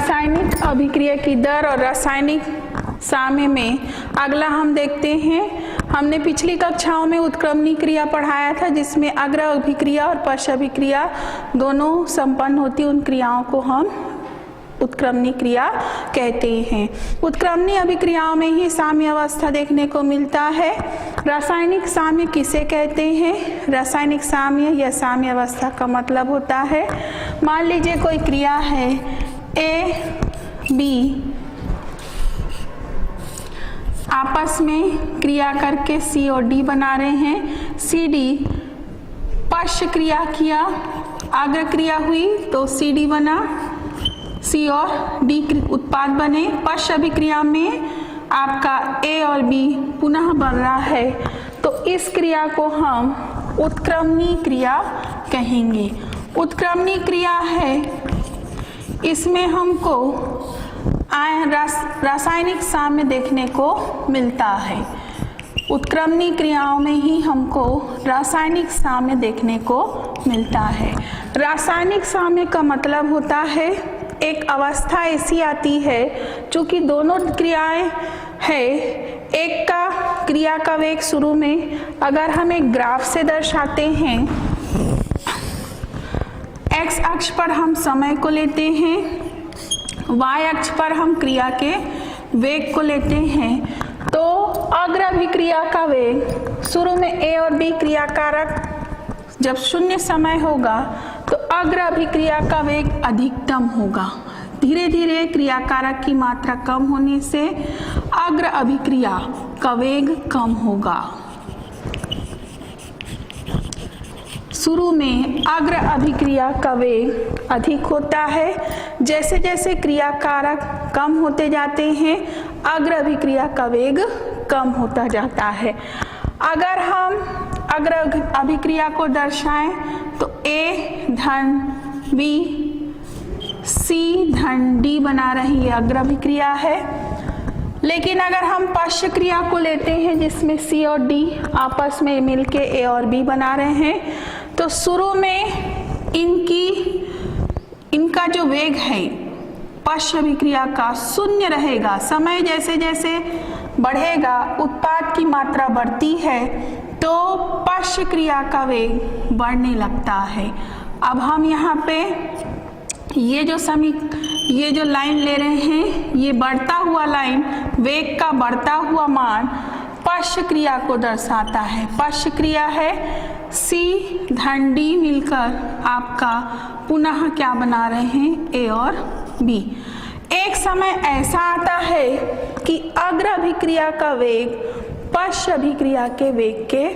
रासायनिक अभिक्रिया की दर और रासायनिक साम्य में अगला हम देखते हैं। हमने पिछली कक्षाओं में उत्क्रमणीय क्रिया पढ़ाया था, जिसमें अग्र अभिक्रिया और पश्च अभिक्रिया दोनों संपन्न होती, उन क्रियाओं को हम उत्क्रमणीय क्रिया कहते हैं। उत्क्रमणीय अभिक्रियाओं में ही साम्य अवस्था देखने को मिलता है। रासायनिक साम्य किसे कहते हैं? रासायनिक साम्य या साम्य अवस्था का मतलब होता है, मान लीजिए कोई क्रिया है ए बी, आपस में क्रिया करके सी और डी बना रहे हैं। सी डी पश्च क्रिया किया, अग्र क्रिया हुई तो सी डी बना, सी और डी उत्पाद बने। पश्च अभिक्रिया में आपका ए और बी पुनः बन रहा है, तो इस क्रिया को हम उत्क्रमणीय क्रिया कहेंगे। उत्क्रमणीय क्रिया है, इसमें हमको रासायनिक साम्य देखने को मिलता है। उत्क्रमणीय क्रियाओं में ही हमको रासायनिक साम्य देखने को मिलता है। रासायनिक साम्य का मतलब होता है एक अवस्था ऐसी आती है, चूंकि दोनों क्रियाएं है, एक का क्रिया का वेग शुरू में अगर हम एक ग्राफ से दर्शाते हैं, एक्स अक्ष पर हम समय को लेते हैं, वाई अक्ष पर हम क्रिया के वेग को लेते हैं, तो अग्र अभिक्रिया का वेग शुरू में ए और बी क्रिया कारक जब शून्य समय होगा तो अग्र अभिक्रिया का वेग अधिकतम होगा। धीरे धीरे क्रिया कारक की मात्रा कम होने से अग्र अभिक्रिया का वेग कम होगा। शुरू में अग्र अभिक्रिया का वेग अधिक होता है, जैसे जैसे क्रिया कारक कम होते जाते हैं अग्र अभिक्रिया का वेग कम होता जाता है। अगर हम अग्र अभिक्रिया को दर्शाएं तो ए धन बी सी धन डी बना रही है अग्र अभिक्रिया है। लेकिन अगर हम पश्च क्रिया को लेते हैं जिसमें सी और डी आपस में मिलके ए और बी बना रहे हैं, तो शुरू में इनका जो वेग है पश्च अभिक्रिया का शून्य रहेगा। समय जैसे जैसे बढ़ेगा, उत्पाद की मात्रा बढ़ती है, तो पश्च क्रिया का वेग बढ़ने लगता है। अब हम यहाँ पे ये जो लाइन ले रहे हैं, ये बढ़ता हुआ लाइन वेग का बढ़ता हुआ मान पश्च क्रिया को दर्शाता है। पश्च क्रिया है सी धन डी मिलकर आपका पुनः क्या बना रहे हैं, ए और बी। एक समय ऐसा आता है कि अग्र अभिक्रिया का वेग पश्च अभिक्रिया के वेग के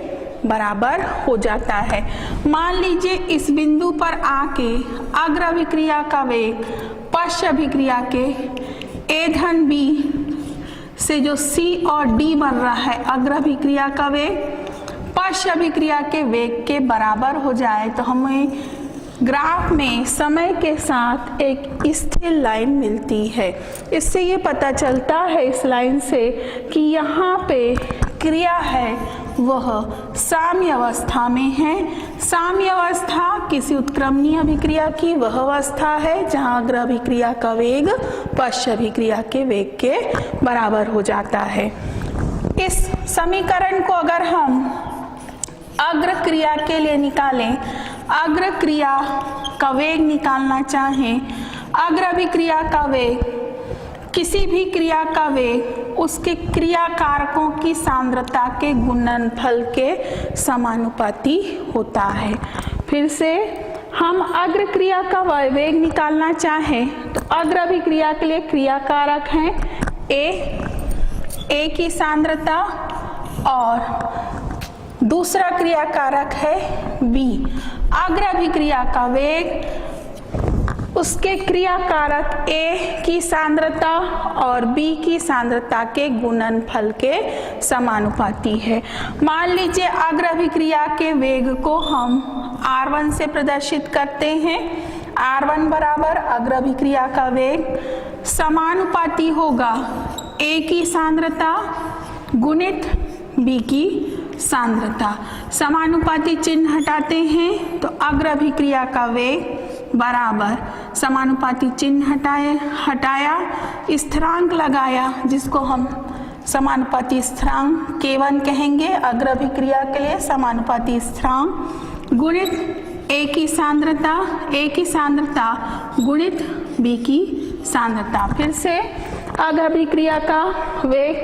बराबर हो जाता है। मान लीजिए इस बिंदु पर आके अग्र अभिक्रिया का वेग पश्च अभिक्रिया के ए धन बी से जो सी और डी बन रहा है अग्र अभिक्रिया का वेग पश्च अभिक्रिया के वेग के बराबर हो जाए, तो हमें ग्राफ में समय के साथ एक स्थिर लाइन मिलती है। इससे ये पता चलता है इस लाइन से कि यहाँ पे क्रिया है वह साम्य अवस्था में है। साम्य अवस्था किसी उत्क्रमणीय अभिक्रिया की वह अवस्था है जहाँ अग्र अभिक्रिया का वेग पश्च अभिक्रिया के वेग के बराबर हो जाता है। इस समीकरण को अगर हम अग्र क्रिया के लिए निकालें, अग्र क्रिया का वेग निकालना चाहें, अग्र अभिक्रिया का वेग किसी भी क्रिया का वेग उसके क्रिया कारकों की सांद्रता के गुणनफल के समानुपाती होता है। फिर से हम अग्र क्रिया का वेग निकालना चाहें तो अग्र अभिक्रिया के लिए क्रिया कारक हैं ए की सांद्रता और दूसरा क्रिया कारक है बी। अग्र अभिक्रिया का वेग उसके क्रिया कारक ए की सांद्रता और बी की सांद्रता के गुणनफल के समानुपाती है। मान लीजिए अग्र अभिक्रिया के वेग को हम R1 से प्रदर्शित करते हैं। R1 बराबर अग्र अभिक्रिया का वेग समानुपाती होगा ए की सांद्रता गुणित बी की सांद्रता। समानुपाती चिन्ह हटाते हैं तो अग्र अभिक्रिया का वेग बराबर समानुपाती चिन्ह हटाया, स्थिरांक लगाया जिसको हम समानुपाती स्थिरांक K1 कहेंगे अग्र अभिक्रिया के लिए, समानुपाती स्थिरांक गुणित A की सांद्रता गुणित B की सांद्रता। फिर से अग्र अभिक्रिया का वेग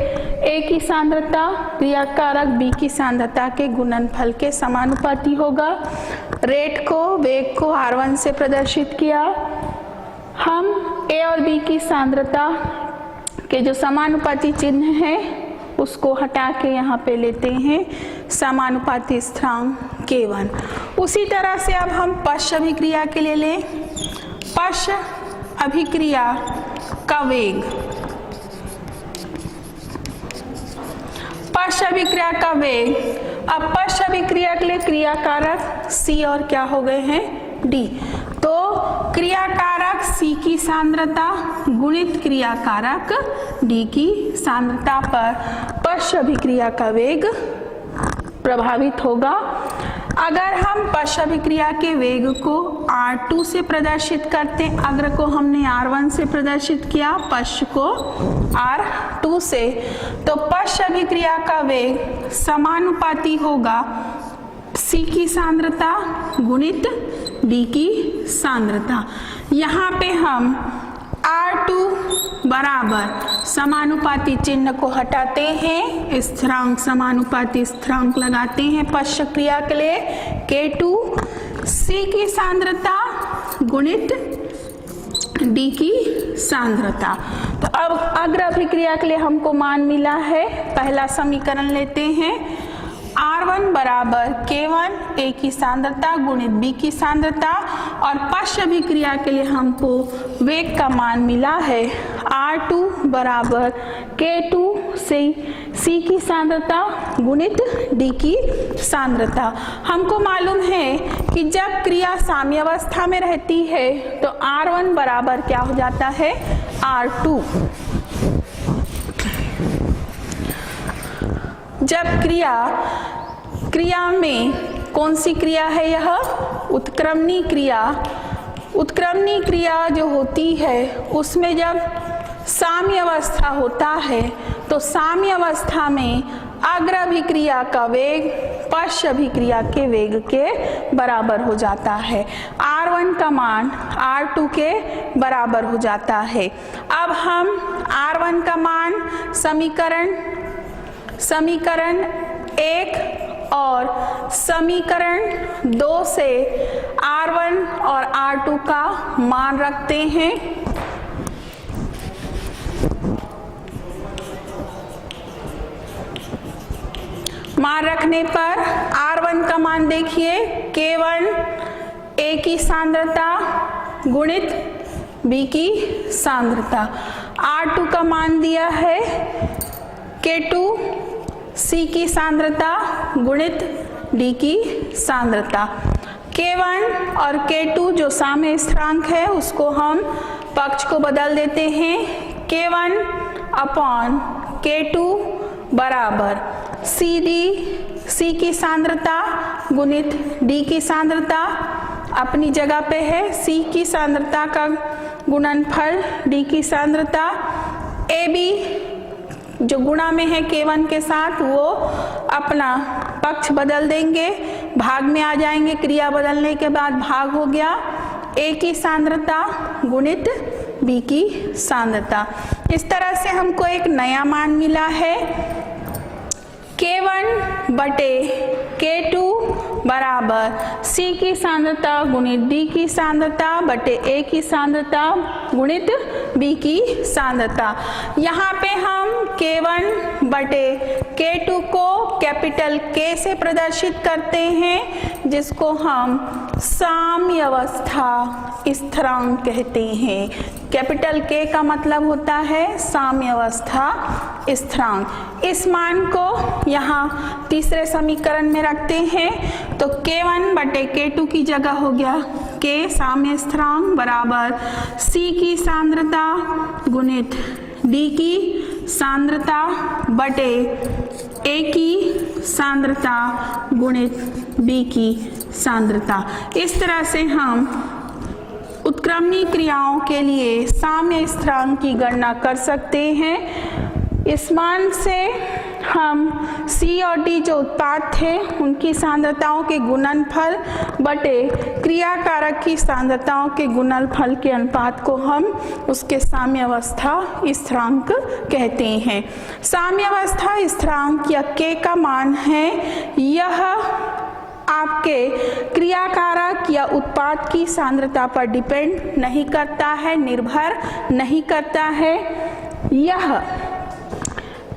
A की सांद्रता क्रिया कारक B की सांद्रता के गुणनफल के समानुपाती होगा। वेग को R1 से प्रदर्शित किया। हम A और B की सांद्रता के जो समानुपाती चिन्ह है उसको हटा के यहाँ पे लेते हैं समानुपाती स्थिरांक K1। उसी तरह से अब हम पश्च अभिक्रिया के लिए लें। पश्च अभिक्रिया का वेग, पश्च अभिक्रिया का वेग, अब पश्च अभिक्रिया के लिए क्रिया कारक C और क्या हो गए हैं D, तो क्रिया कारक C की सांद्रता गुणित क्रिया कारक D की सांद्रता पर पश्च अभिक्रिया का वेग प्रभावित होगा। अगर हम पश्च अभिक्रिया के वेग को R2 से प्रदर्शित करते हैं, अग्र को हमने R1 से प्रदर्शित किया, पश्च को R2 से, तो पश्च अभिक्रिया का वेग समानुपाती होगा C की सांद्रता गुणित D की सांद्रता। यहाँ पे हम R2 बराबर समानुपाती चिन्ह को हटाते हैं, स्थिरांक समानुपाती स्थिरांक लगाते हैं पश्च क्रिया के लिए K2 C की सांद्रता गुणित D की सांद्रता। तो अब अग्र अभिक्रिया के लिए हमको मान मिला है, पहला समीकरण लेते हैं R1 बराबर K1 A की सांद्रता गुणित B की सांद्रता, और पश्च अभिक्रिया के लिए हमको वेग का मान मिला है R2 बराबर K2 C की सांद्रता गुणित D की सांद्रता। हमको मालूम है कि जब क्रिया साम्यावस्था में रहती है तो R1 बराबर क्या हो जाता है R2। जब क्रिया में कौन सी क्रिया है, यह उत्क्रमणी क्रिया जो होती है उसमें जब साम्य अवस्था होता है तो साम्य अवस्था में अग्र अभिक्रिया का वेग पश्च अभिक्रिया के वेग के बराबर हो जाता है। R1 का मान R2 के बराबर हो जाता है। अब हम R1 का मान समीकरण 1 और समीकरण 2 से R1 और R2 का मान रखते हैं। मान रखने पर R1 का मान देखिए K1 A की सांद्रता गुणित B की सांद्रता, R2 का मान दिया है K2 C की सांद्रता गुणित D की सांद्रता। K1 और K2 जो साम्य स्थिरांक है उसको हम पक्ष को बदल देते हैं, K1 अपॉन K2 बराबर C की सांद्रता गुणित D की सांद्रता अपनी जगह पे है, C की सांद्रता का गुणनफल D की सांद्रता, AB जो गुणा में है K1 के साथ वो अपना पक्ष बदल देंगे, भाग में आ जाएंगे, क्रिया बदलने के बाद भाग हो गया, A की सांद्रता गुणित B की सांद्रता। इस तरह से हमको एक नया मान मिला है K1 बटे K2 बराबर C की सांद्रता गुणित D की सांद्रता बटे A की सांद्रता गुणित B की सांद्रता। यहाँ पे हम K1 बटे K2 को कैपिटल K से प्रदर्शित करते हैं जिसको हम साम्यावस्था स्थिरांक कहते हैं। कैपिटल K का मतलब होता है साम्यावस्था स्थिरांक। इस मान को यहाँ तीसरे समीकरण में रखते हैं तो K1 बटे K2 की जगह हो गया K साम्य स्थिरांक बराबर C की सांद्रता गुणित D की सांद्रता बटे A की सांद्रता गुणित B की सांद्रता। इस तरह से हम उत्क्रमणी क्रियाओं के लिए साम्य स्थिरांक की गणना कर सकते हैं। इस मान से हम C और D जो उत्पाद थे उनकी सांद्रताओं के गुणनफल बटे क्रिया कारक की सांद्रताओं के गुणनफल के अनुपात को हम उसके साम्यावस्था स्थिरांक कहते हैं। साम्यावस्था स्थिरांक या K का मान है, यह आपके क्रियाकारक या उत्पाद की सांद्रता पर डिपेंड नहीं करता है, निर्भर नहीं करता है। यह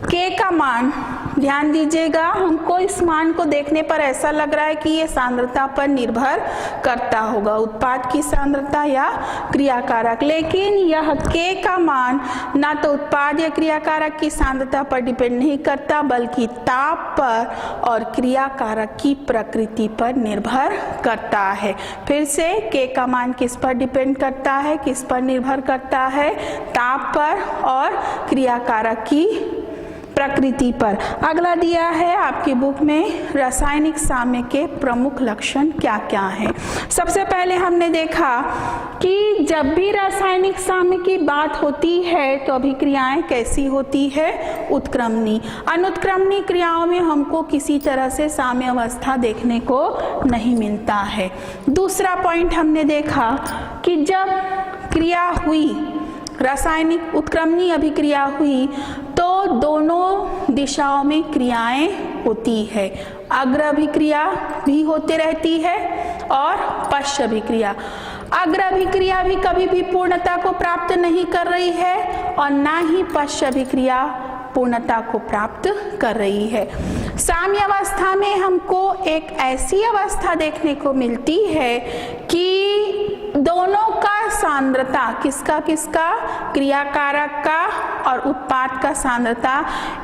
K का मान, ध्यान दीजिएगा, हमको इस मान को देखने पर ऐसा लग रहा है कि ये सांद्रता पर निर्भर करता होगा, उत्पाद की सांद्रता या क्रियाकारक, लेकिन यह K का मान ना तो उत्पाद या क्रियाकारक की सांद्रता पर डिपेंड नहीं करता बल्कि ताप पर और क्रियाकारक की प्रकृति पर निर्भर करता है। फिर से K का मान किस पर डिपेंड करता है, किस पर निर्भर करता है? ताप पर और क्रियाकारक की प्रकृति पर। अगला दिया है आपकी बुक में रासायनिक साम्य के प्रमुख लक्षण क्या क्या हैं। सबसे पहले हमने देखा कि जब भी रासायनिक साम्य की बात होती है तो अभिक्रियाएं कैसी होती है? उत्क्रमणी। अनुत्क्रमणी क्रियाओं में हमको किसी तरह से साम्य अवस्था देखने को नहीं मिलता है। दूसरा पॉइंट हमने देखा कि जब क्रिया हुई, रासायनिक उत्क्रमणी अभिक्रिया हुई, तो दोनों दिशाओं में क्रियाएं होती है। अग्र अभिक्रिया भी होते रहती है और पश्च अभिक्रिया। अग्र अभिक्रिया भी कभी भी पूर्णता को प्राप्त नहीं कर रही है और ना ही पश्च अभिक्रिया पूर्णता को प्राप्त कर रही है। साम्य अवस्था में हमको एक ऐसी अवस्था देखने को मिलती है कि दोनों का सांद्रता, किसका किसका? क्रियाकारक का और उत्पाद का सांद्रता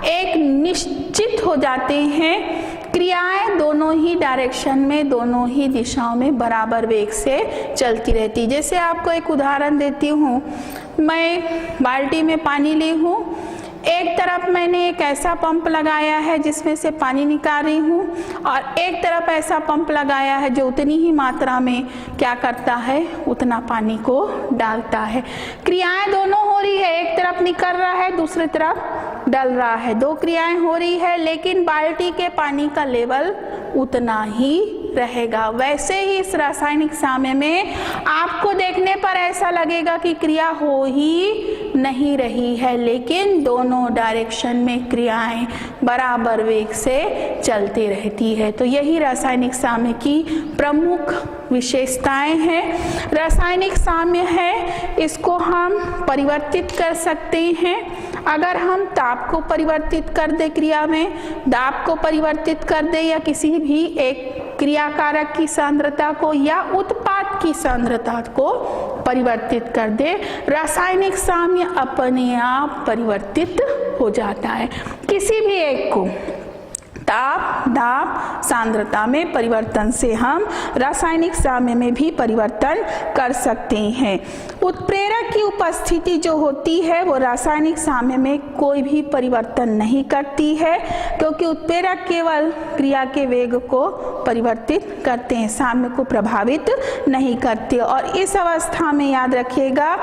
एक निश्चित हो जाते हैं। क्रियाएं दोनों ही डायरेक्शन में, दोनों ही दिशाओं में बराबर वेग से चलती रहती। जैसे आपको एक उदाहरण देती हूँ, मैं बाल्टी में पानी ली हूँ, एक तरफ मैंने एक ऐसा पंप लगाया है जिसमें से पानी निकाल रही हूँ और एक तरफ ऐसा पंप लगाया है जो उतनी ही मात्रा में क्या करता है, उतना पानी को डालता है। क्रियाएं दोनों हो रही है, एक तरफ निकल रहा है, दूसरी तरफ डल रहा है, दो क्रियाएं हो रही है, लेकिन बाल्टी के पानी का लेवल उतना ही रहेगा। वैसे ही इस रासायनिक साम्य में आपको देखने पर ऐसा लगेगा कि क्रिया हो ही नहीं रही है, लेकिन दोनों डायरेक्शन में क्रियाएं बराबर वेग से चलती रहती है। तो यही रासायनिक साम्य की प्रमुख विशेषताएं हैं। रासायनिक साम्य है, इसको हम परिवर्तित कर सकते हैं। अगर हम ताप को परिवर्तित कर दे क्रिया में, दाब को परिवर्तित कर दे या किसी भी एक क्रियाकारक की सांद्रता को या उत्पाद की सांद्रता को परिवर्तित कर दे, रासायनिक साम्य अपने आप परिवर्तित हो जाता है। किसी भी एक को ताप, दाब, सांद्रता में परिवर्तन से हम रासायनिक साम्य में भी परिवर्तन कर सकते हैं। उत्प्रेरक की उपस्थिति जो होती है वो रासायनिक साम्य में कोई भी परिवर्तन नहीं करती है, क्योंकि उत्प्रेरक केवल क्रिया के वेग को परिवर्तित करते हैं, साम्य को प्रभावित नहीं करते। और इस अवस्था में याद रखिएगा,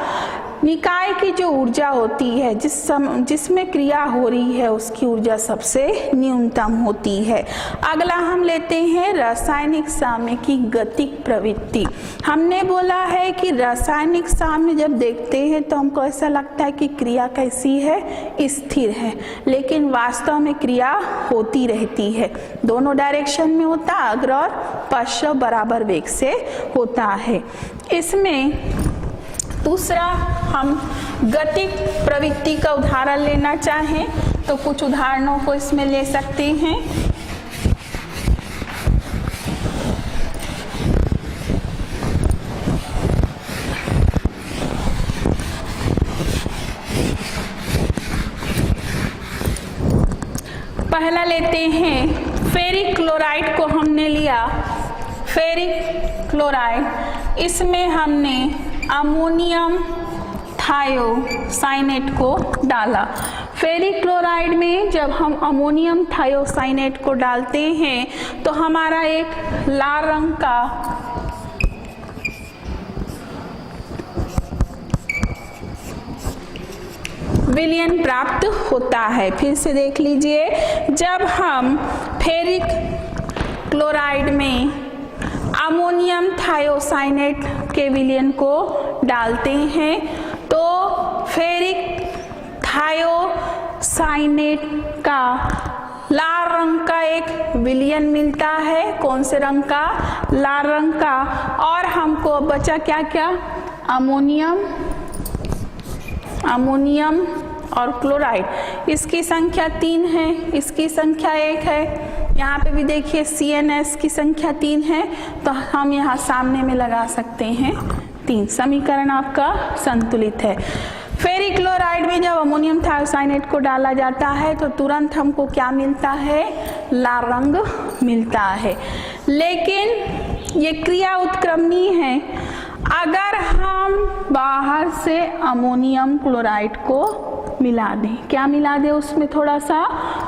निकाय की जो ऊर्जा होती है, जिसमें क्रिया हो रही है, उसकी ऊर्जा सबसे न्यूनतम होती है। अगला हम लेते हैं रासायनिक साम्य की गतिक प्रवृत्ति। हमने बोला है कि रासायनिक साम्य जब देखते हैं तो हमको ऐसा लगता है कि क्रिया कैसी है, स्थिर है, लेकिन वास्तव में क्रिया होती रहती है। दोनों डायरेक्शन में होता, अग्र और पश्च बराबर वेग से होता है। इसमें दूसरा हम गतिक प्रवृत्ति का उदाहरण लेना चाहें तो कुछ उदाहरणों को इसमें ले सकते हैं। पहला लेते हैं फेरिक क्लोराइड को हमने लिया। फेरिक क्लोराइड, इसमें हमने अमोनियम थायोसाइनेट को डाला। फेरिक क्लोराइड में जब हम अमोनियम थायोसाइनेट को डालते हैं तो हमारा एक लाल रंग का विलयन प्राप्त होता है। फिर से देख लीजिए, जब हम फेरिक क्लोराइड में अमोनियम थायोसाइनेट के विलयन को डालते हैं तो फेरिक थायोसाइनेट का लाल रंग का एक विलयन मिलता है। कौन से रंग का? लाल रंग का। और हमको बचा क्या क्या? अमोनियम और क्लोराइड। इसकी संख्या 3 है, इसकी संख्या 1 है। यहाँ पे भी देखिए CNS की संख्या 3 है, तो हम यहाँ सामने में लगा सकते हैं 3। समीकरण आपका संतुलित है। फेरिक क्लोराइड में जब अमोनियम थायोसाइनेट को डाला जाता है तो तुरंत हमको क्या मिलता है? लाल रंग मिलता है। लेकिन ये क्रिया उत्क्रमणीय है। अगर हम बाहर से अमोनियम क्लोराइड को मिला दें, क्या मिला दें उसमें? थोड़ा सा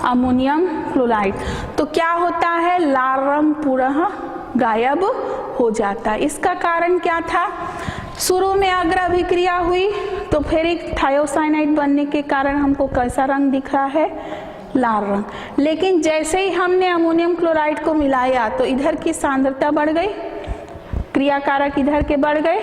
अमोनियम क्लोराइड, तो क्या होता है? लाल रंग पूरा गायब हो जाता है। इसका कारण क्या था? शुरू में अग्र अभिक्रिया हुई तो फेरिक थायोसाइनाइड बनने के कारण हमको कैसा रंग दिख रहा है? लाल रंग। लेकिन जैसे ही हमने अमोनियम क्लोराइड को मिलाया तो इधर की सांद्रता बढ़ गई, क्रियाकारक इधर के बढ़ गए,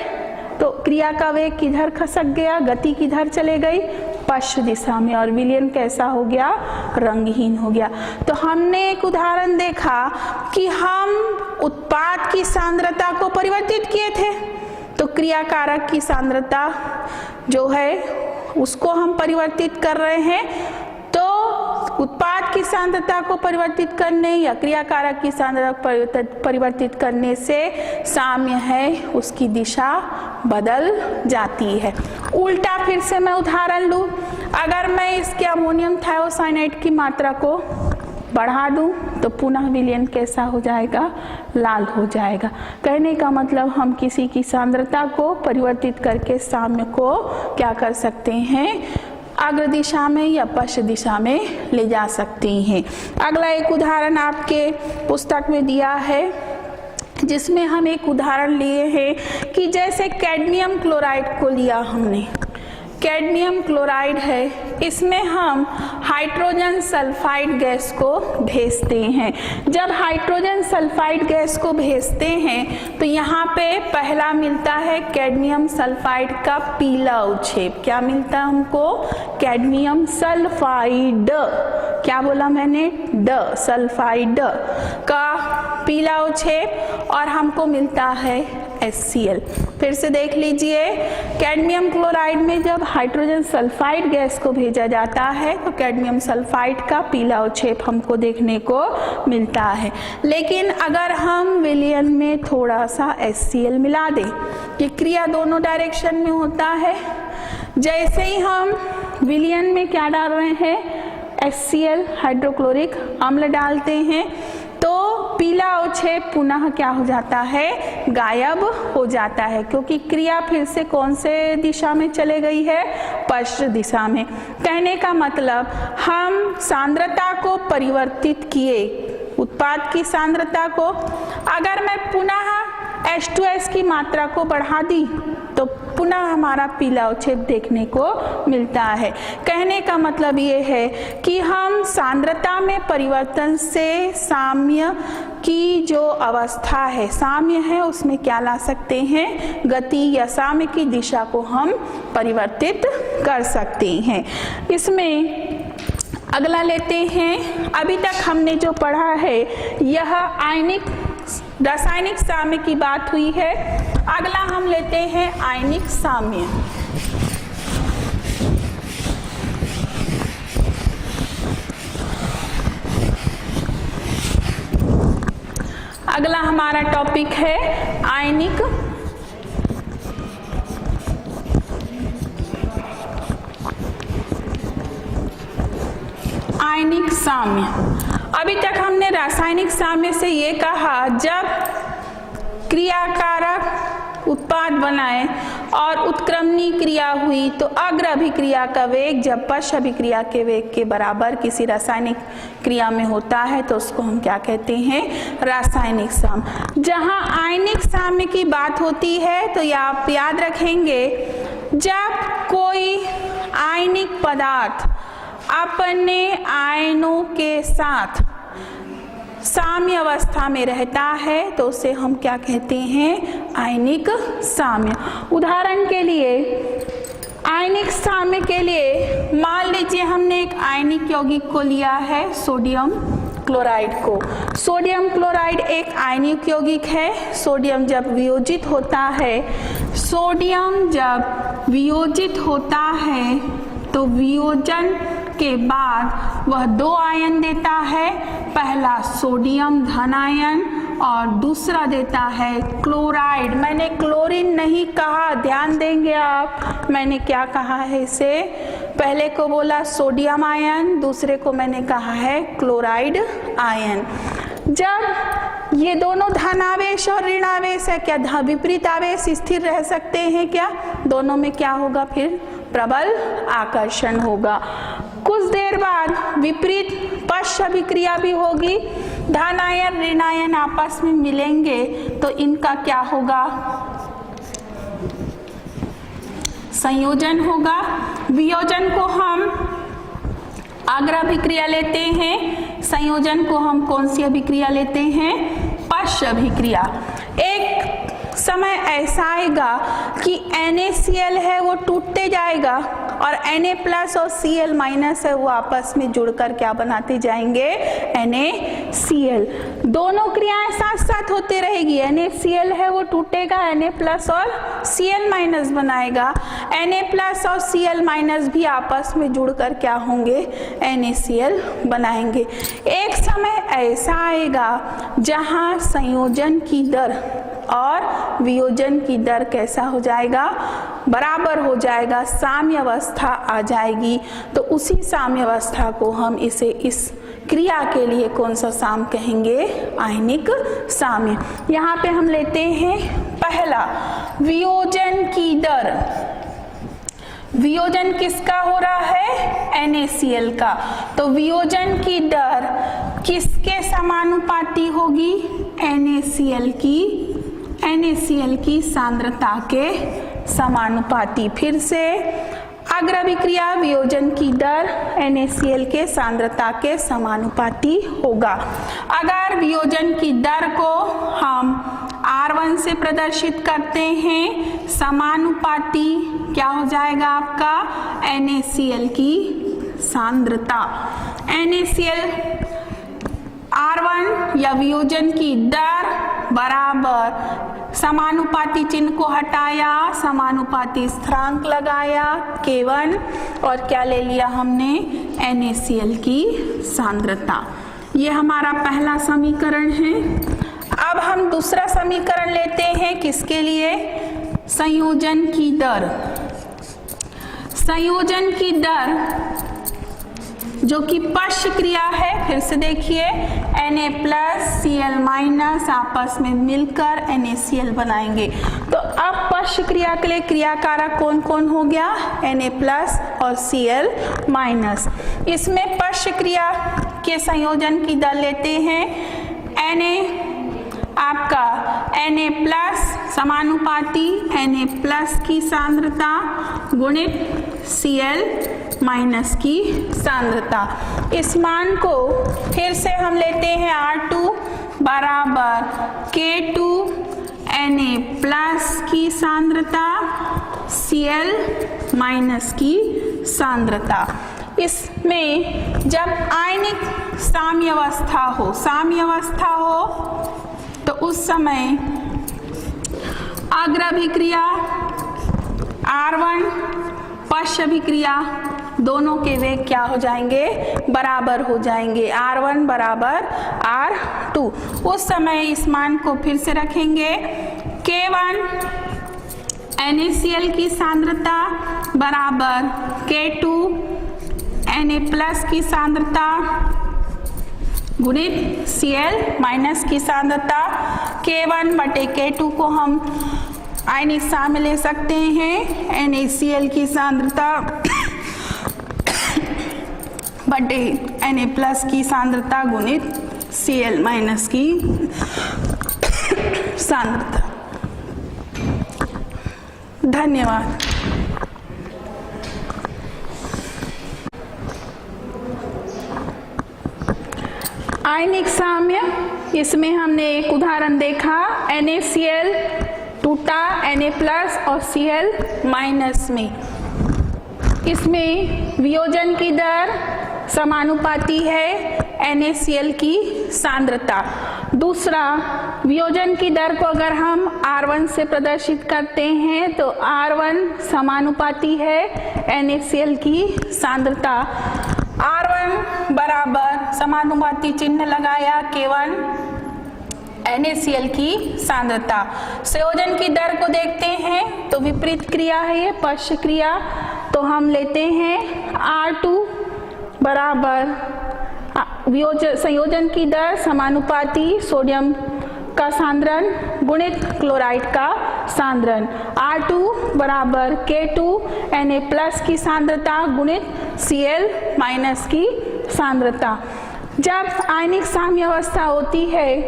तो क्रिया का वेग किधर खसक गया? गति किधर चले गई? पश्चिम दिशा में। और विलयन कैसा हो गया? रंगहीन हो गया। तो हमने एक उदाहरण देखा कि हम उत्पाद की सांद्रता को परिवर्तित किए थे, तो क्रियाकारक की सांद्रता जो है उसको हम परिवर्तित कर रहे हैं। तो उत्पाद की सांद्रता को परिवर्तित करने या क्रियाकारक की सांद्रता परिवर्तित करने से साम्य है उसकी दिशा बदल जाती है। उल्टा फिर से मैं उदाहरण लूँ, अगर मैं इसके अमोनियम थायोसाइनेट की मात्रा को बढ़ा दूं तो पुनः विलयन कैसा हो जाएगा? लाल हो जाएगा। कहने का मतलब हम किसी की सांद्रता को परिवर्तित करके साम्य को क्या कर सकते हैं? अग्र दिशा में या पश्चिम दिशा में ले जा सकते हैं। अगला एक उदाहरण आपके पुस्तक में दिया है, जिसमें हम एक उदाहरण लिए हैं कि जैसे कैडमियम क्लोराइड को लिया हमने। कैडमियम क्लोराइड है, इसमें हम हाइड्रोजन सल्फाइड गैस को भेजते हैं। जब हाइड्रोजन सल्फाइड गैस को भेजते हैं तो यहाँ पे पहला मिलता है कैडमियम सल्फाइड का पीला उच्छेद। क्या मिलता है हमको? Cadmium sulphide. क्या बोला मैंने? ड, सल्फाइड का पीला उच्छेद, और हमको मिलता है HCl। फिर से देख लीजिए, कैडमियम क्लोराइड में जब हाइड्रोजन सल्फाइड गैस को भेजा जाता है तो कैडमियम सल्फाइड का पीला उच्छेद हमको देखने को मिलता है। लेकिन अगर हम विलयन में थोड़ा सा HCl मिला दें, ये क्रिया दोनों डायरेक्शन में होता है। जैसे ही हम विलयन में क्या डाल रहे हैं? HCl हाइड्रोक्लोरिक अम्ल डालते हैं, तो पीला उच्छेद पुनः क्या हो जाता है? गायब हो जाता है, क्योंकि क्रिया फिर से कौन से दिशा में चले गई है? पश्चिम दिशा में। कहने का मतलब हम सांद्रता को परिवर्तित किए, उत्पाद की सांद्रता को। अगर मैं पुनः H2S की मात्रा को बढ़ा दी तो पुनः हमारा पीला उच्छेद देखने को मिलता है। कहने का मतलब ये है कि हम सांद्रता में परिवर्तन से साम्य की जो अवस्था है, साम्य है, उसमें क्या ला सकते हैं? गति या साम्य की दिशा को हम परिवर्तित कर सकते हैं। इसमें अगला लेते हैं। अभी तक हमने जो पढ़ा है यह रासायनिक साम्य की बात हुई है। अगला हम लेते हैं आयनिक साम्य। अगला हमारा टॉपिक है आयनिक साम्य। अभी तक हमने रासायनिक साम्य से ये कहा, जब क्रियाकारक उत्पाद बनाए और उत्क्रमणीय क्रिया हुई तो अग्र अभिक्रिया का वेग जब पश्च अभिक्रिया के वेग के बराबर किसी रासायनिक क्रिया में होता है तो उसको हम क्या कहते हैं? रासायनिक साम्य। जहां आयनिक साम्य की बात होती है तो ये आप याद रखेंगे, जब कोई आयनिक पदार्थ अपने आयनों के साथ साम्य अवस्था में रहता है तो उसे हम क्या कहते हैं? आयनिक साम्य। उदाहरण के लिए आयनिक साम्य के लिए मान लीजिए हमने एक आयनिक यौगिक को लिया है, सोडियम क्लोराइड को। सोडियम क्लोराइड एक आयनिक यौगिक है। सोडियम जब वियोजित होता है तो वियोजन के बाद वह दो आयन देता है, पहला सोडियम धन आयन और दूसरा देता है क्लोराइड। मैंने क्लोरीन नहीं कहा, ध्यान देंगे आप, मैंने क्या कहा है इसे? पहले को बोला सोडियम आयन, दूसरे को मैंने कहा है क्लोराइड आयन। जब ये दोनों धनावेश और ऋणावेश है, क्या विपरीत आवेश स्थिर रह सकते हैं क्या? दोनों में क्या होगा? फिर प्रबल आकर्षण होगा। कुछ देर बाद विपरीत पश्च अभिक्रिया भी होगी, धन आयन ऋण आयन आपस में मिलेंगे तो इनका क्या होगा? संयोजन होगा। वियोजन को हम अग्र अभिक्रिया लेते हैं, संयोजन को हम कौन सी अभिक्रिया लेते हैं? पश्च अभिक्रिया। एक समय ऐसा आएगा कि NaCl है वो टूटते जाएगा और Na+ और Cl- है वो आपस में जुड़कर क्या बनाते जाएंगे? NaCl। दोनों क्रियाएं साथ साथ होते रहेगी। NaCl है वो टूटेगा, Na+ और Cl- बनाएगा, Na+ और Cl- भी आपस में जुड़कर क्या होंगे? NaCl बनाएंगे। एक समय ऐसा आएगा जहां संयोजन की दर और वियोजन की दर कैसा हो जाएगा? बराबर हो जाएगा, साम्य अवस्था आ जाएगी। तो उसी साम्य अवस्था को हम इसे इस क्रिया के लिए कौन सा साम कहेंगे? आयनिक साम्य। यहाँ पे हम लेते हैं पहला वियोजन की दर। वियोजन किसका हो रहा है? NaCl का। तो वियोजन की दर किसके समानुपाती होगी? NaCl की सांद्रता के समानुपाती। फिर से अग्र अभिक्रिया वियोजन की दर NaCl के सांद्रता के समानुपाती होगा। अगर वियोजन की दर को हम R1 से प्रदर्शित करते हैं, समानुपाती क्या हो जाएगा आपका? NaCl की सांद्रता। NaCl R1 या वियोजन की दर बराबर, समानुपाती चिन्ह को हटाया, समानुपाती स्थिरांक लगाया K1 और क्या ले लिया हमने? NaCl की सांद्रता। ये हमारा पहला समीकरण है। अब हम दूसरा समीकरण लेते हैं, किसके लिए? संयोजन की दर। संयोजन की दर जो कि पश्च क्रिया है, फिर से देखिए Na+ Cl- आपस में मिलकर NaCl बनाएंगे। तो अब पश्च क्रिया के लिए क्रियाकारक कौन कौन हो गया? Na+ और Cl-। इसमें पश्च क्रिया के संयोजन की दर लेते हैं। आपका Na+ समानुपाती Na+ की सांद्रता गुणित Cl- की सांद्रता। इस मान को फिर से हम लेते हैं R2 बराबर K2 Na+ की सांद्रता Cl- की सांद्रता। इसमें जब आयनिक साम्य अवस्था हो तो उस समय अग्र अभिक्रिया R1 पश्च अभिक्रिया दोनों के वेग क्या हो जाएंगे? बराबर हो जाएंगे। R1 बराबर R2। उस समय इस मान को फिर से रखेंगे। K1 NaCl की सांद्रता बराबर K2 Na+ की सांद्रता गुणित Cl- की सांद्रता। K1 बटे K2 को हम आयनिक साम्य ले सकते हैं। NaCl की सांद्रता बटे Na+ की सांद्रता गुणित Cl- की सांद्रता। धन्यवाद। आयनिक साम्य, इसमें हमने एक उदाहरण देखा, NaCl टूटा Na+ और Cl- में। इसमें वियोजन की दर समानुपाती है NaCl की सांद्रता। दूसरा, वियोजन की दर को अगर हम R1 से प्रदर्शित करते हैं तो R1 समानुपाती है NaCl की सांद्रता। R1 बराबर समानुपाती चिन्ह लगाया K1 NaCl की सांद्रता। संयोजन की दर को देखते हैं तो विपरीत क्रिया है ये, पश्च क्रिया, तो हम लेते हैं R2 बराबर संयोजन की दर समानुपाती सोडियम का सांद्रण गुणित क्लोराइड का सांद्रण। R2 बराबर K2 Na+ की सांद्रता गुणित Cl- की सांद्रता। जब आयनिक साम्य अवस्था होती है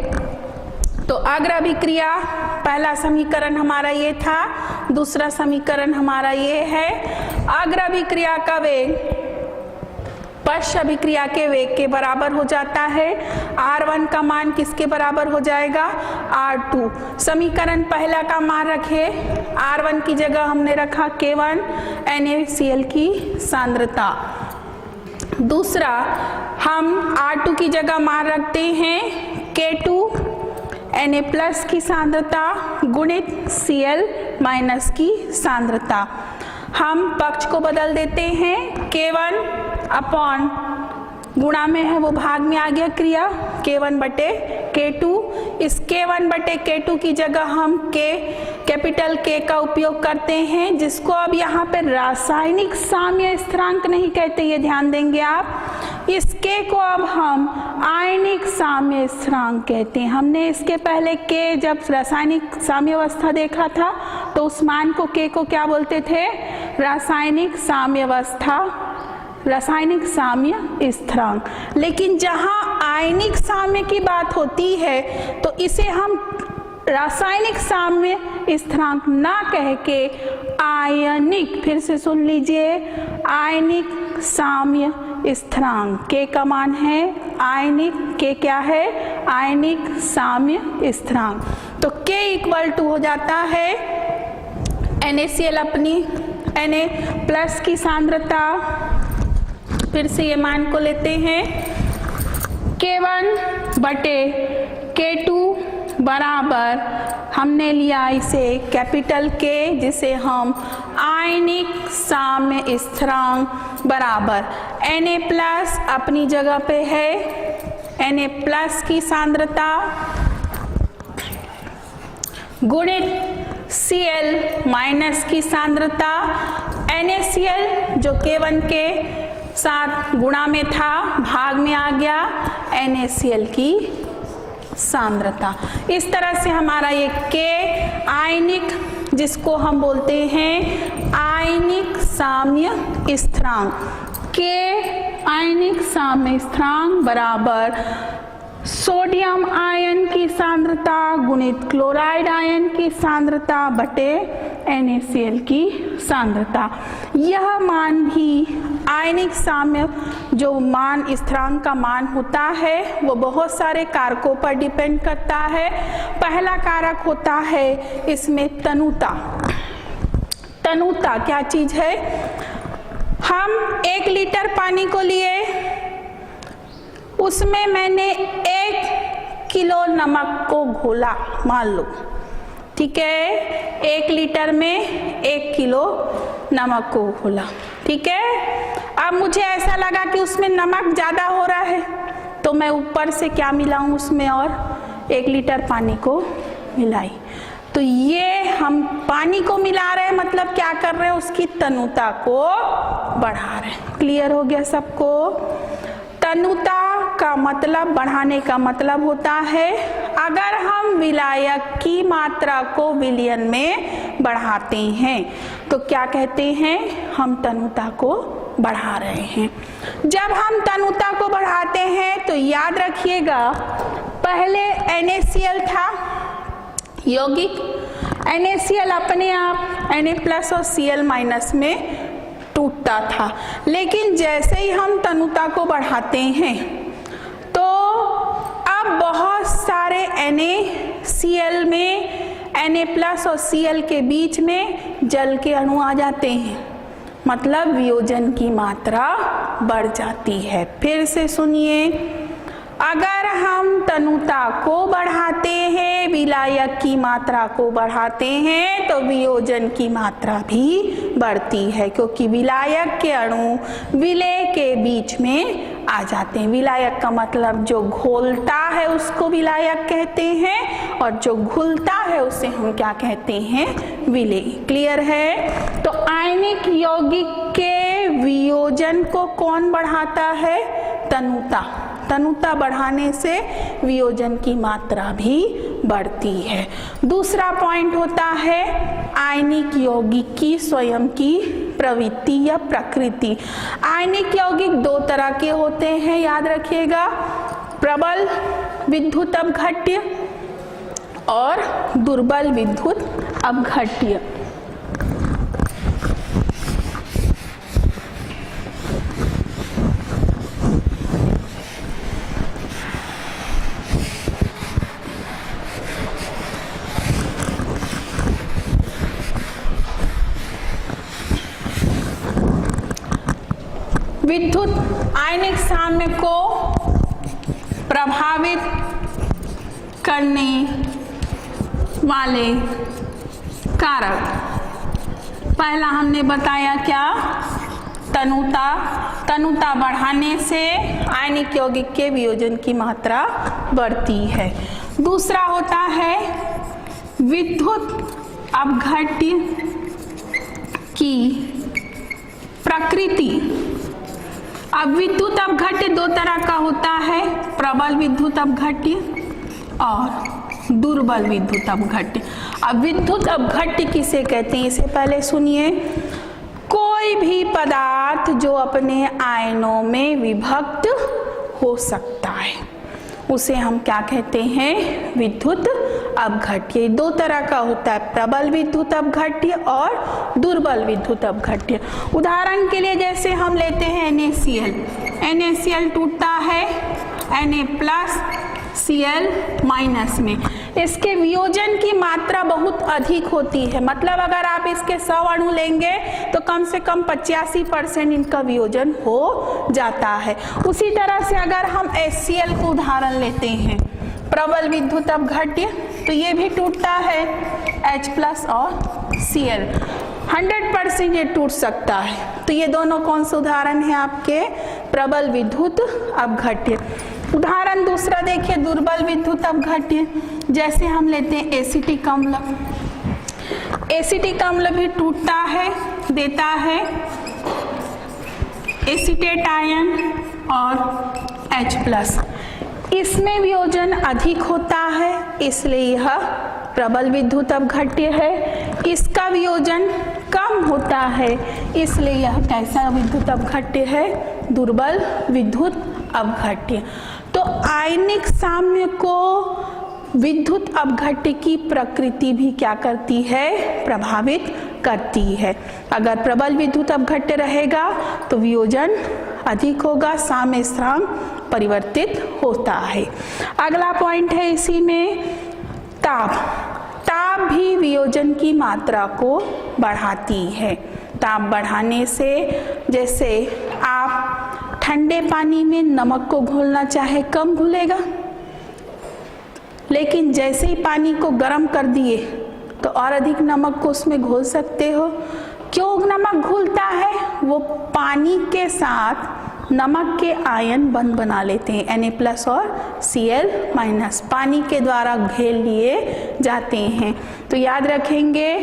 तो अग्राभिक्रिया, पहला समीकरण हमारा ये था, दूसरा समीकरण हमारा ये है। अग्राभिक्रिया का वेग पश्च अभिक्रिया के वेग के बराबर हो जाता है। R1 का मान किसके बराबर हो जाएगा? R2। समीकरण पहला का मान रखे, R1 की जगह हमने रखा K1 NaCl की सांद्रता। दूसरा, हम R2 की जगह मान रखते हैं K2 Na+ की सांद्रता गुणित Cl- की सांद्रता। हम पक्ष को बदल देते हैं, K1 अपॉन गुणा में है वो भाग में आ गया क्रिया, K1 बटे K2। इस K1 बटे K2 की जगह हम कैपिटल K का उपयोग करते हैं, जिसको अब यहाँ पे रासायनिक साम्य स्थिरांक नहीं कहते, ये ध्यान देंगे आप। इस K को अब हम आयनिक साम्य स्थिरांक कहते हैं। हमने इसके पहले K जब रासायनिक साम्य अवस्था देखा था तो उस मान को K को क्या बोलते थे? रासायनिक साम्य अवस्था, रासायनिक साम्य स्थिरांक। लेकिन जहां आयनिक साम्य की बात होती है तो इसे हम रासायनिक साम्य स्थिरांक ना कह के आयनिक, फिर से सुन लीजिए, आयनिक साम्य स्थिरांक K का मान है आयनिक, K क्या है? आयनिक साम्य स्थिरांक। तो K इक्वल टू हो जाता है NaCl अपनी Na+ की सांद्रता, फिर से ये मान को लेते हैं K1 बटे K2 बराबर, हमने लिया इसे कैपिटल K जिसे हम आयनिक साम्य स्थिरांक बराबर Na+ अपनी जगह पे है Na+ की सांद्रता गुणित Cl- की सांद्रता। NaCl जो K1 के साथ गुणा में था भाग में आ गया NaCl की सांद्रता। इस तरह से हमारा ये K आयनिक, जिसको हम बोलते हैं आयनिक साम्य स्थिरांक, K आयनिक साम्य स्थिरांक बराबर सोडियम आयन की सांद्रता गुणित क्लोराइड आयन की सांद्रता बटे NaCl की सांद्रता। यह मान भी आयनिक साम्य जो मान स्थिरांक का मान होता है वो बहुत सारे कारकों पर डिपेंड करता है। पहला कारक होता है इसमें तनुता। तनुता क्या चीज है? हम 1 लीटर पानी को लिए, उसमें मैंने 1 किलो नमक को घोला, मान लो, ठीक है, 1 लीटर में 1 किलो नमक को घोला, ठीक है। अब मुझे ऐसा लगा कि उसमें नमक ज़्यादा हो रहा है तो मैं ऊपर से क्या मिलाऊं उसमें, और 1 लीटर पानी को मिलाई। तो ये हम पानी को मिला रहे हैं, मतलब क्या कर रहे हैं? उसकी तनुता को बढ़ा रहे हैं। क्लियर हो गया सबको? तनुता का मतलब, बढ़ाने का मतलब होता है अगर हम विलायक की मात्रा को विलयन में बढ़ाते हैं तो क्या कहते हैं? हम तनुता को बढ़ा रहे हैं। जब हम तनुता को बढ़ाते हैं तो याद रखिएगा, पहले NaCl था यौगिक, NaCl अपने आप Na+ और Cl- में टूटता था। लेकिन जैसे ही हम तनुता को बढ़ाते हैं तो NaCl में Na+ और Cl के बीच में जल के अणु आ जाते हैं, मतलब वियोजन की मात्रा बढ़ जाती है। फिर से सुनिए, अगर हम तनुता को बढ़ाते हैं, विलायक की मात्रा को बढ़ाते हैं, तो वियोजन की मात्रा भी बढ़ती है, क्योंकि विलायक के अणु विलेय के बीच में आ जाते हैं। विलायक का मतलब जो घोलता है उसको विलायक कहते हैं, और जो घुलता है उसे हम क्या कहते हैं, विलेय। क्लियर है? तो आयनिक यौगिक के वियोजन को कौन बढ़ाता है? तनुता। तनुता बढ़ाने से वियोजन की मात्रा भी बढ़ती है। दूसरा पॉइंट होता है आयनिक यौगिक की स्वयं की प्रवृत्ति या प्रकृति। आयनिक यौगिक दो तरह के होते हैं, याद रखिएगा, प्रबल विद्युत अपघट्य और दुर्बल विद्युत अपघट्य। विद्युत आयनिक साम्य को प्रभावित करने वाले कारक, पहला हमने बताया क्या? तनुता। तनुता बढ़ाने से आयनिक यौगिक के वियोजन की मात्रा बढ़ती है। दूसरा होता है विद्युत अपघट्य की प्रकृति। अब विद्युत अपघट्य दो तरह का होता है, प्रबल विद्युत अपघट्य और दुर्बल विद्युत अपघट्य। अब विद्युत अपघट्य किसे कहते हैं, इसे पहले सुनिए। कोई भी पदार्थ जो अपने आयनों में विभक्त हो सकता है, उसे हम क्या कहते हैं? विद्युत अपघट्य। दो तरह का होता है, प्रबल विद्युत अपघट्य और दुर्बल विद्युत अपघट्य। उदाहरण के लिए जैसे हम लेते हैं NaCl। NaCl टूटता है Na+Cl- में, इसके वियोजन की मात्रा बहुत अधिक होती है, मतलब अगर आप इसके 100 अणु लेंगे तो कम से कम 85% इनका वियोजन हो जाता है। उसी तरह से अगर हम HCl को उदाहरण लेते हैं, प्रबल विद्युत अपघट्य, तो ये भी टूटता है H+ और Cl, 100% ये टूट सकता है। तो ये दोनों कौन से उदाहरण हैं आपके? प्रबल विद्युत अपघट्य। उदाहरण दूसरा देखिए, दुर्बल विद्युत अपघट्य। जैसे हम लेते हैं एसिटिक अम्ल। एसिटिक अम्ल भी टूटता है, देता है एसीटेट आयन और H+। इसमें वियोजन अधिक होता है, इसलिए यह प्रबल विद्युत अपघट्य है। इसका वियोजन कम होता है, इसलिए यह कैसा विद्युत अपघट्य है? दुर्बल विद्युत अपघट्य। तो आयनिक साम्य को विद्युत अपघट्य की प्रकृति भी क्या करती है? प्रभावित करती है। अगर प्रबल विद्युत अपघट्य रहेगा तो वियोजन अधिक होगा, साम्य स्थिरांक परिवर्तित होता है। अगला पॉइंट है इसी में ताप। ताप भी वियोजन की मात्रा को बढ़ाती है। ताप बढ़ाने से, जैसे आप ठंडे पानी में नमक को घोलना चाहे, कम घुलेगा, लेकिन जैसे ही पानी को गर्म कर दिए तो और अधिक नमक को उसमें घोल सकते हो। क्यों नमक घुलता है? वो पानी के साथ नमक के आयन बना लेते हैं, Na+ और Cl-, पानी के द्वारा घेर लिए जाते हैं। तो याद रखेंगे,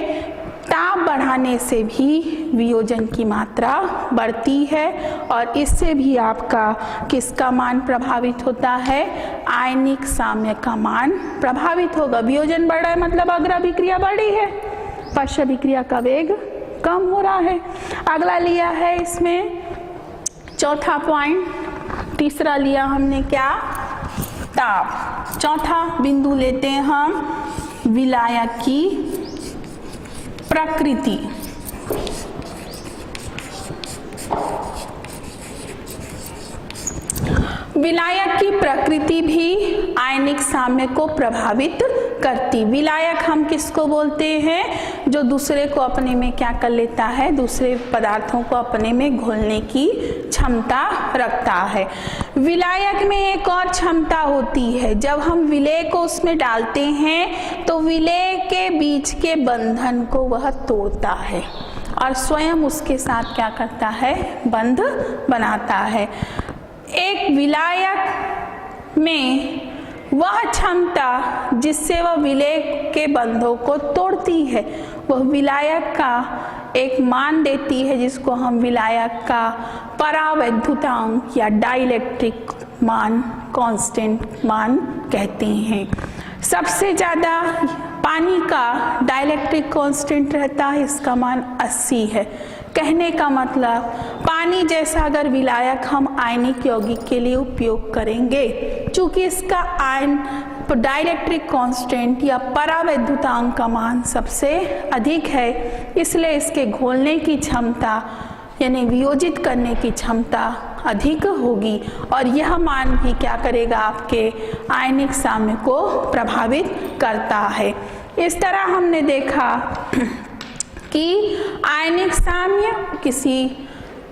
ताप बढ़ाने से भी वियोजन की मात्रा बढ़ती है, और इससे भी आपका किसका मान प्रभावित होता है? आयनिक साम्य का मान प्रभावित होगा। वियोजन बढ़ रहा है मतलब अग्राभिक्रिया बढ़ी है, पश्चाभिक्रिया का वेग कम हो रहा है। अगला लिया है इसमें चौथा पॉइंट, तीसरा लिया हमने क्या? ताप। चौथा बिंदु लेते हैं हम विलायक की प्रकृति। विलायक की प्रकृति भी आयनिक साम्य को प्रभावित करती। विलायक हम किसको बोलते हैं? जो दूसरे को अपने में क्या कर लेता है, दूसरे पदार्थों को अपने में घोलने की क्षमता रखता है। विलायक में एक और क्षमता होती है, जब हम विलेय को उसमें डालते हैं तो विलेय के बीच के बंधन को वह तोड़ता है और स्वयं उसके साथ क्या करता है, बंध बनाता है। एक विलायक में वह क्षमता जिससे वह विलेय के बंधों को तोड़ती है, वह विलायक का एक मान देती है जिसको हम विलायक का परावैद्युतांक या डाइलेक्ट्रिक मान, कांस्टेंट मान कहते हैं। सबसे ज़्यादा पानी का डाइलेक्ट्रिक कांस्टेंट रहता है, इसका मान 80 है। कहने का मतलब पानी जैसा अगर विलायक हम आयनिक यौगिक के लिए उपयोग करेंगे, चूंकि इसका आयन डाइलेक्ट्रिक कांस्टेंट या परावैद्युतांक का मान सबसे अधिक है, इसलिए इसके घोलने की क्षमता यानी वियोजित करने की क्षमता अधिक होगी और यह मान भी क्या करेगा, आपके आयनिक साम्य को प्रभावित करता है। इस तरह हमने देखा कि आयनिक साम्य किसी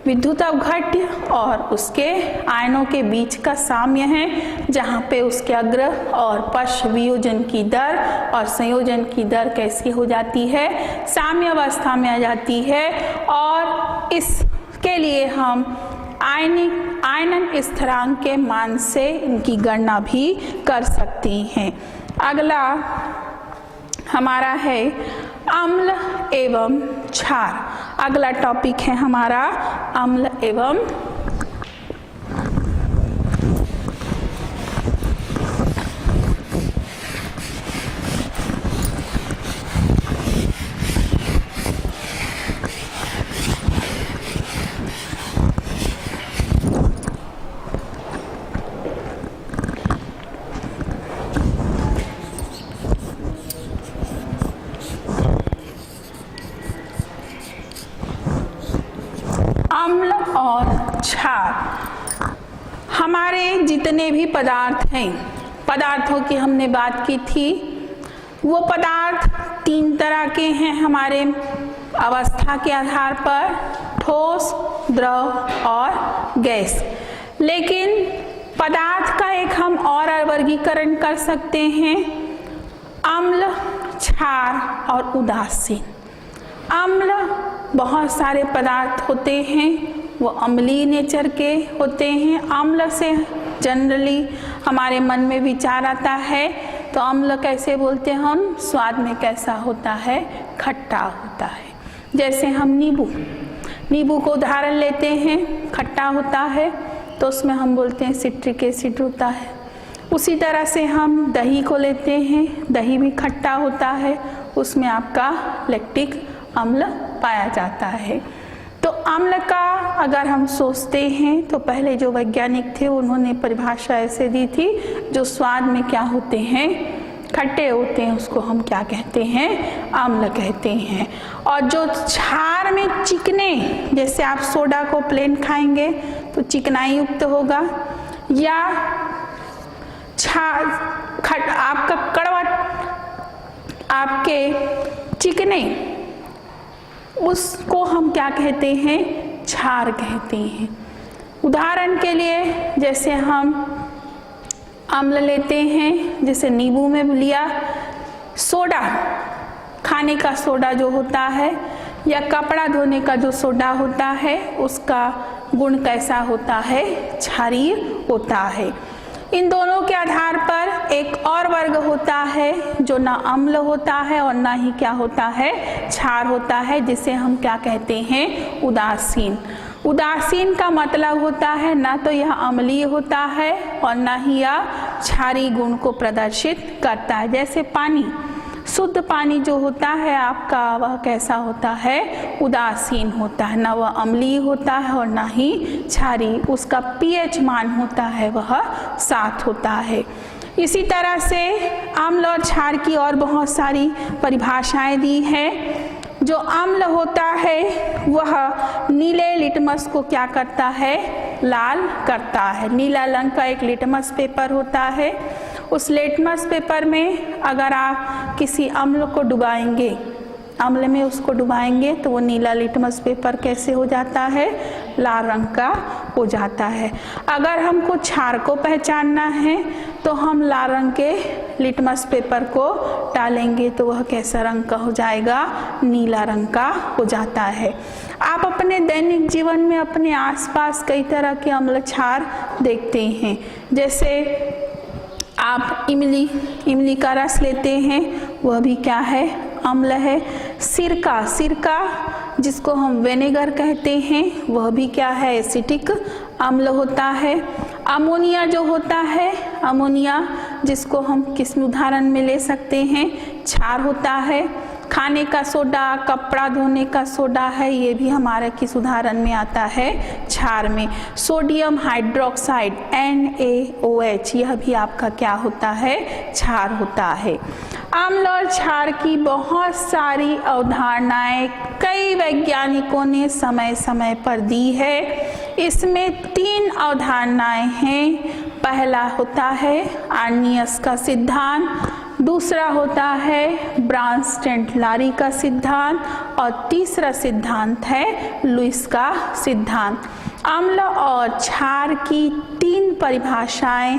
विद्युत अवघट्य और उसके आयनों के बीच का साम्य है, जहाँ पे उसके अग्र और पश्च वियोजन की दर और संयोजन की दर कैसी हो जाती है, साम्य अवस्था में आ जाती है और इसके लिए हम आयनन स्थिरांक के मान से इनकी गणना भी कर सकते हैं। अगला हमारा है अम्ल एवं क्षार। अगला टॉपिक है हमारा अम्ल एवं अम्ल और क्षार। हमारे जितने भी पदार्थ हैं, पदार्थों की हमने बात की थी, वो पदार्थ 3 तरह के हैं हमारे अवस्था के आधार पर, ठोस, द्रव और गैस। लेकिन पदार्थ का एक हम और वर्गीकरण कर सकते हैं, अम्ल, क्षार और उदासीन। अम्ल बहुत सारे पदार्थ होते हैं, वो अम्लीय नेचर के होते हैं। अम्ल से जनरली हमारे मन में विचार आता है, तो अम्ल कैसे बोलते हैं हम, स्वाद में कैसा होता है, खट्टा होता है। जैसे हम नींबू को उदाहरण लेते हैं, खट्टा होता है तो उसमें हम बोलते हैं सिट्रिक एसिड होता है। उसी तरह से हम दही को लेते हैं, दही भी खट्टा होता है, उसमें आपका लैक्टिक अम्ल पाया जाता है। तो अम्ल का अगर हम सोचते हैं तो पहले जो वैज्ञानिक थे उन्होंने परिभाषा ऐसे दी थी, जो स्वाद में क्या होते हैं, खट्टे होते हैं, उसको हम क्या कहते हैं, अम्ल कहते हैं। और जो क्षार में चिकने, जैसे आप सोडा को प्लेन खाएंगे तो चिकनाई युक्त होगा, या आपका कड़वा आपके चिकने, उसको हम क्या कहते हैं, क्षार कहते हैं। उदाहरण के लिए जैसे हम अम्ल लेते हैं, जैसे नींबू में लिया, सोडा, खाने का सोडा जो होता है या कपड़ा धोने का जो सोडा होता है, उसका गुण कैसा होता है, क्षारीय होता है। इन दोनों के आधार पर एक और वर्ग होता है जो ना अम्ल होता है और ना ही क्या होता है, क्षार होता है, जिसे हम क्या कहते हैं, उदासीन। उदासीन का मतलब होता है ना तो यह अम्लीय होता है और ना ही यह क्षारीय गुण को प्रदर्शित करता है। जैसे पानी, शुद्ध पानी जो होता है आपका, वह कैसा होता है, उदासीन होता है, ना वह अम्लीय होता है और ना ही क्षारीय। उसका pH मान होता है वह 7 होता है। इसी तरह से अम्ल और क्षार की और बहुत सारी परिभाषाएं दी है। जो अम्ल होता है वह नीले लिटमस को क्या करता है, लाल करता है। नीला रंग का एक लिटमस पेपर होता है। उस लिटमस पेपर में अगर आप किसी अम्ल को डुबाएंगे, अम्ल में उसको डुबाएंगे तो वो नीला लिटमस पेपर कैसे हो जाता है? लाल रंग का हो जाता है। अगर हमको क्षार को पहचानना है तो हम लाल रंग के लिटमस पेपर को डालेंगे तो वह कैसा रंग का हो जाएगा? नीला रंग का हो जाता है। आप अपने दैनिक जीवन में अपने आसपास कई तरह के अम्ल क्षार देखते हैं। जैसे आप इमली का रस लेते हैं, वह भी क्या है? अम्ल है। सिरका जिसको हम विनेगर कहते हैं, वह भी क्या है? एसिटिक अम्ल होता है। अमोनिया जो होता है, अमोनिया जिसको हम किस उदाहरण में ले सकते हैं? क्षार होता है। खाने का सोडा, कपड़ा धोने का सोडा है, ये भी हमारे किस उदाहरण में आता है? क्षार में। सोडियम हाइड्रोक्साइड NaOH, यह भी आपका क्या होता है? क्षार होता है। अम्ल और क्षार की बहुत सारी अवधारणाएं कई वैज्ञानिकों ने समय समय पर दी है। इसमें 3 अवधारणाएं हैं। पहला होता है आर्नियस का सिद्धांत, दूसरा होता है ब्रांस्टेड-लारी का सिद्धांत और तीसरा सिद्धांत है लुईस का सिद्धांत। अम्ल और क्षार की 3 परिभाषाएं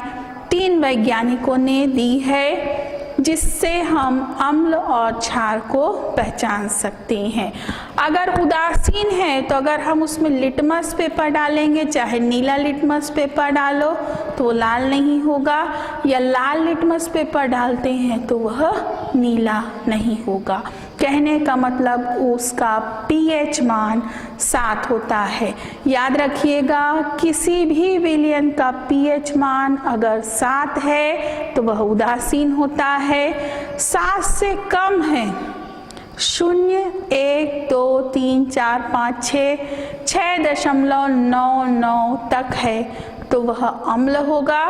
3 वैज्ञानिकों ने दी है, जिससे हम अम्ल और क्षार को पहचान सकते हैं। अगर उदासीन है तो अगर हम उसमें लिटमस पेपर डालेंगे, चाहे नीला लिटमस पेपर डालो तो लाल नहीं होगा, या लाल लिटमस पेपर डालते हैं तो वह नीला नहीं होगा। कहने का मतलब उसका pH मान 7 होता है। याद रखिएगा, किसी भी विलयन का pH मान अगर 7 है तो वह उदासीन होता है। 7 से कम है, 0, 1, 2, 3, 4, 5, 6.99 तक है तो वह अम्ल होगा,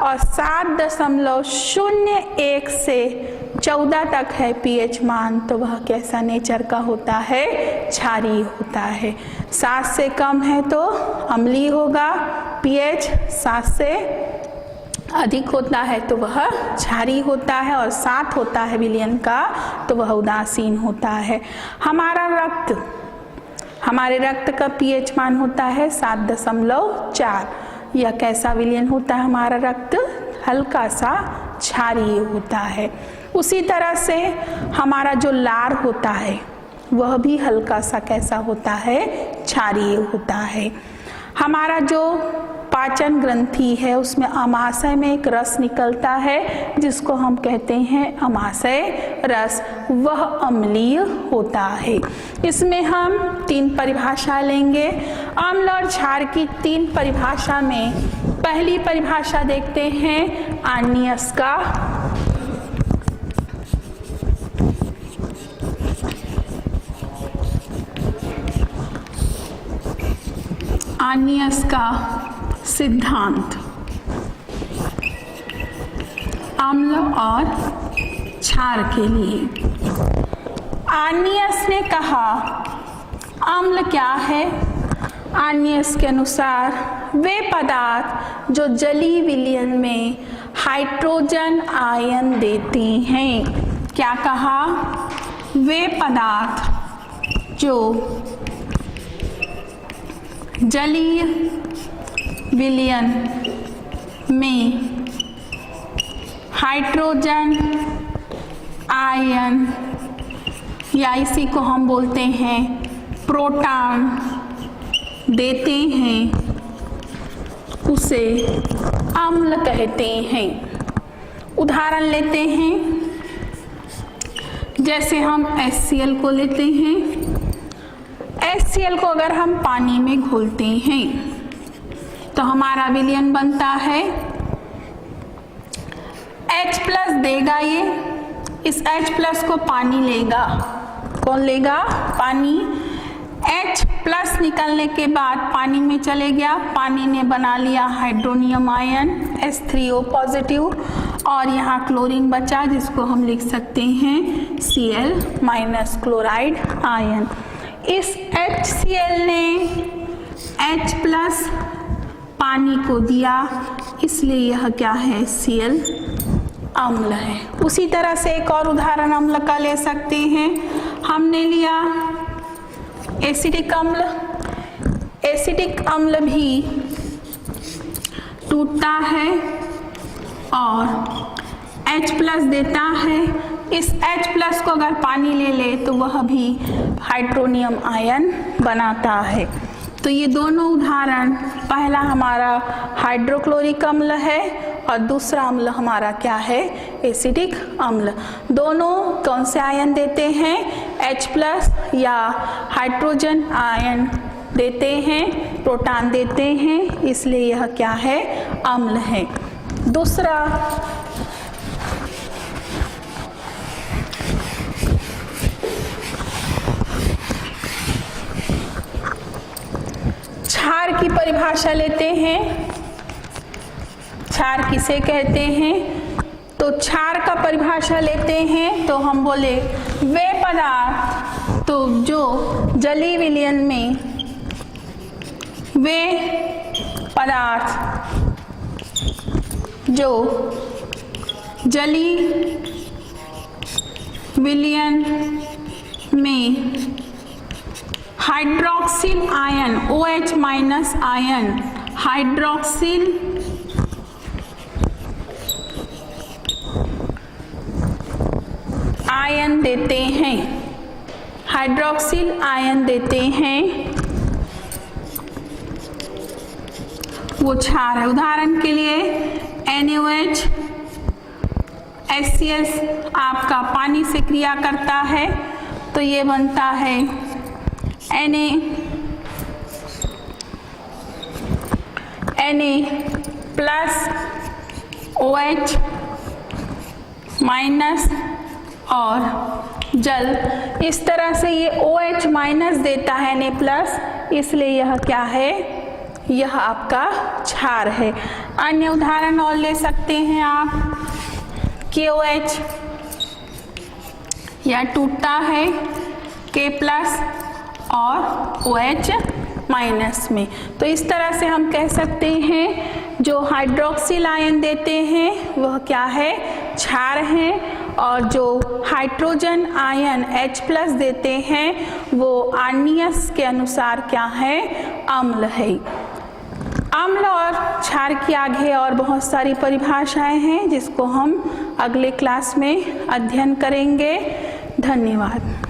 और 7.01 से 14 तक है pH मान तो वह कैसा नेचर का होता है? क्षारीय होता है। 7 से कम है तो अम्लीय होगा, pH 7 से अधिक होता है तो वह क्षारीय होता है, और 7 होता है विलयन का तो वह उदासीन होता है। हमारे रक्त का pH मान होता है 7.4। यह कैसा विलयन होता है? हमारा रक्त हल्का सा क्षारीय होता है। उसी तरह से हमारा जो लार होता है वह भी हल्का सा कैसा होता है? क्षारीय होता है। हमारा जो पाचन ग्रंथि है उसमें अमाशय में एक रस निकलता है जिसको हम कहते हैं अमाशय रस, वह अम्लीय होता है। इसमें हम 3 परिभाषा लेंगे। अम्ल और क्षार की 3 परिभाषा में पहली परिभाषा देखते हैं आर्नियस का। आर्नियस का सिद्धांत अम्ल और क्षार के लिए। आर्नियस ने कहा अम्ल क्या है? आर्नियस के अनुसार वे पदार्थ जो जलीय विलयन में हाइड्रोजन आयन देते हैं। क्या कहा? वे पदार्थ जो जलीय विलयन में हाइड्रोजन आयन, या इसी को हम बोलते हैं प्रोटॉन देते हैं, उसे अम्ल कहते हैं। उदाहरण लेते हैं, जैसे हम HCl को लेते हैं। HCl को अगर हम पानी में घोलते हैं तो हमारा विलयन बनता है H+ देगा ये। इस H+ को पानी लेगा। कौन लेगा? पानी। H+ निकलने के बाद पानी में चले गया, पानी ने बना लिया हाइड्रोनियम आयन H3O पॉजिटिव, और यहाँ क्लोरीन बचा जिसको हम लिख सकते हैं Cl- क्लोराइड आयन। इस HCl ने H+ पानी को दिया, इसलिए यह क्या है, Cl अम्ल है। उसी तरह से एक और उदाहरण अम्ल का ले सकते हैं। हमने लिया एसिडिक अम्ल। एसिडिक अम्ल भी टूटता है और H+ देता है। इस H+ को अगर पानी ले ले तो वह भी हाइड्रोनियम आयन बनाता है। तो ये दोनों उदाहरण, पहला हमारा हाइड्रोक्लोरिक अम्ल है और दूसरा अम्ल हमारा क्या है, एसिडिक अम्ल। दोनों कौन से आयन देते हैं, H+ या हाइड्रोजन आयन देते हैं, प्रोटॉन देते हैं, इसलिए यह क्या है, अम्ल है। दूसरा क्षार की परिभाषा लेते हैं। क्षार किसे कहते हैं, तो क्षार का परिभाषा लेते हैं तो हम बोले वे पदार्थ तो जो जलीय विलयन में, वे पदार्थ जो जलीय विलयन में hydroxyl ion OH- ion, hydroxyl ion देते हैं, हाइड्रोक्सिल आयन देते हैं, वो क्षार है। उदाहरण के लिए NaOH, HCl आपका पानी से क्रिया करता है तो ये बनता है Na+OH- और जल। इस तरह से ये OH- देता है Na+, इसलिए यह क्या है, यह आपका क्षार है। अन्य उदाहरण और ले सकते हैं आप, KOH, यह टूटता है K+ और OH- में। तो इस तरह से हम कह सकते हैं जो हाइड्रोक्सिल आयन देते हैं वह क्या है, क्षार है, और जो हाइड्रोजन आयन H+ देते हैं वो आर्नियस के अनुसार क्या है, अम्ल है। अम्ल और क्षार की आगे और बहुत सारी परिभाषाएं हैं जिसको हम अगले क्लास में अध्ययन करेंगे। धन्यवाद।